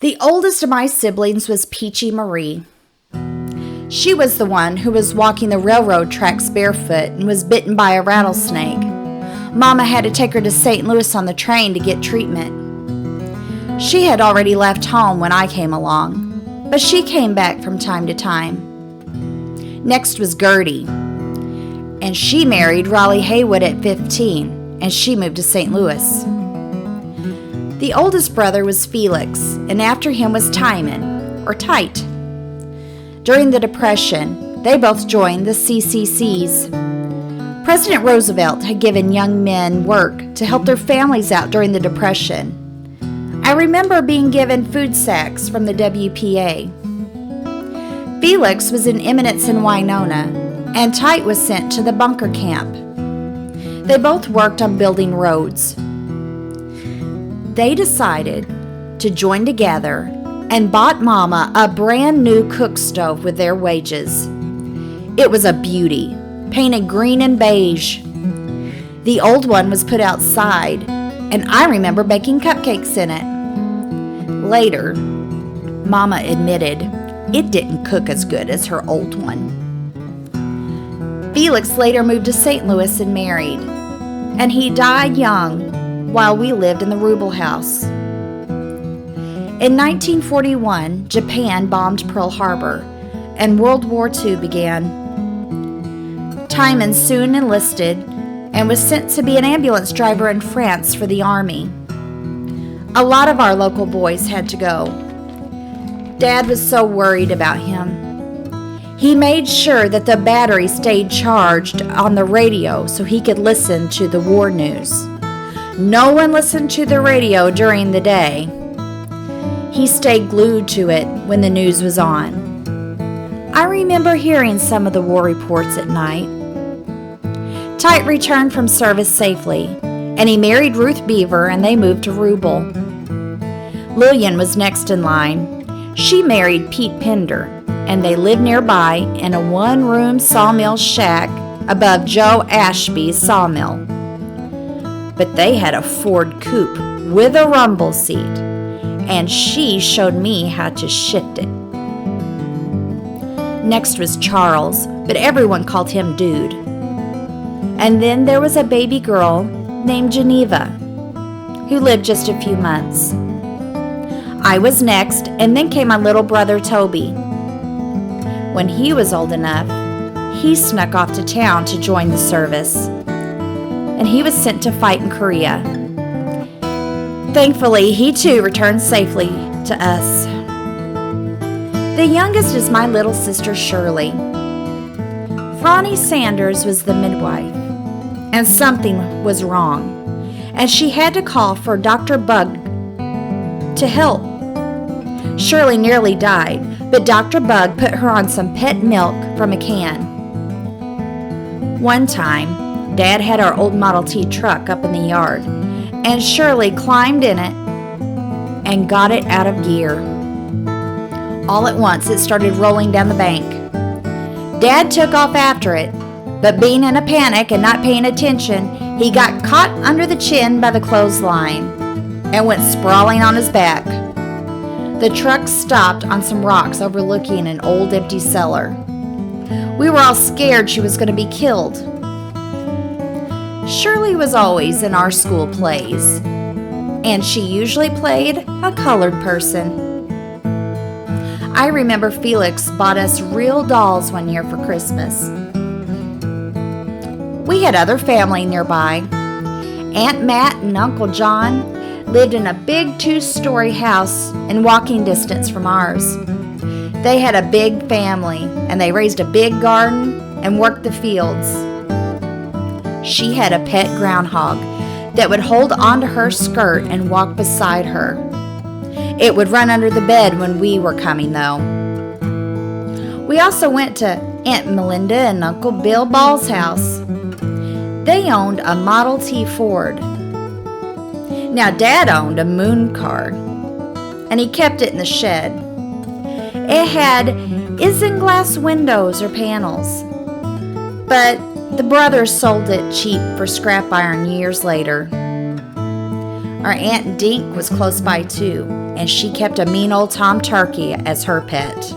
The oldest of my siblings was Peachy Marie. She was the one who was walking the railroad tracks barefoot and was bitten by a rattlesnake. Mama had to take her to St. Louis on the train to get treatment. She had already left home when I came along, but she came back from time to time. Next was Gertie, and she married Raleigh Haywood at 15, and she moved to St. Louis. The oldest brother was Felix, and after him was Timon, or Tite. During the Depression, they both joined the CCCs. President Roosevelt had given young men work to help their families out during the Depression. I remember being given food sacks from the WPA. Felix was in Eminence in Winona, and Tite was sent to the bunker camp. They both worked on building roads. They decided to join together and bought Mama a brand new cook stove with their wages. It was a beauty, painted green and beige. The old one was put outside, and I remember baking cupcakes in it. Later, Mama admitted it didn't cook as good as her old one. Felix later moved to St. Louis and married, and he died young while we lived in the Rubel house. In 1941, Japan bombed Pearl Harbor, and World War II began. Timon soon enlisted and was sent to be an ambulance driver in France for the Army. A lot of our local boys had to go. Dad was so worried about him. He made sure that the battery stayed charged on the radio so he could listen to the war news. No one listened to the radio during the day. He stayed glued to it when the news was on. I remember hearing some of the war reports at night. Tite returned from service safely, and he married Ruth Beaver, and they moved to Rubel. Lillian was next in line. She married Pete Pender, and they lived nearby in a one-room sawmill shack above Joe Ashby's sawmill. But they had a Ford coupe with a rumble seat, and she showed me how to shift it. Next was Charles, but everyone called him Dude. And then there was a baby girl named Geneva, who lived just a few months. I was next, and then came my little brother Toby. When he was old enough, he snuck off to town to join the service, and he was sent to fight in Korea. Thankfully, he too returned safely to us. The youngest is my little sister Shirley. Ronnie Sanders was the midwife, and something was wrong, and she had to call for Dr. Bug to help. Shirley nearly died, but Dr. Bug put her on some pet milk from a can. One time, Dad had our old Model T truck up in the yard, and Shirley climbed in it and got it out of gear. All at once, it started rolling down the bank. Dad took off after it, but being in a panic and not paying attention, he got caught under the chin by the clothesline and went sprawling on his back. The truck stopped on some rocks overlooking an old empty cellar. We were all scared she was going to be killed. Shirley was always in our school plays, and she usually played a colored person. I remember Felix bought us real dolls one year for Christmas. We had other family nearby. Aunt Matt and Uncle John lived in a big 2-story house in walking distance from ours. They had a big family, and they raised a big garden and worked the fields. She had a pet groundhog that would hold onto her skirt and walk beside her. It would run under the bed when we were coming, though. We also went to Aunt Melinda and Uncle Bill Ball's house. They owned a Model T Ford. Now, Dad owned a moon car, and he kept it in the shed. It had isinglass windows or panels, but the brothers sold it cheap for scrap iron years later. Our Aunt Dink was close by too, and she kept a mean old Tom Turkey as her pet.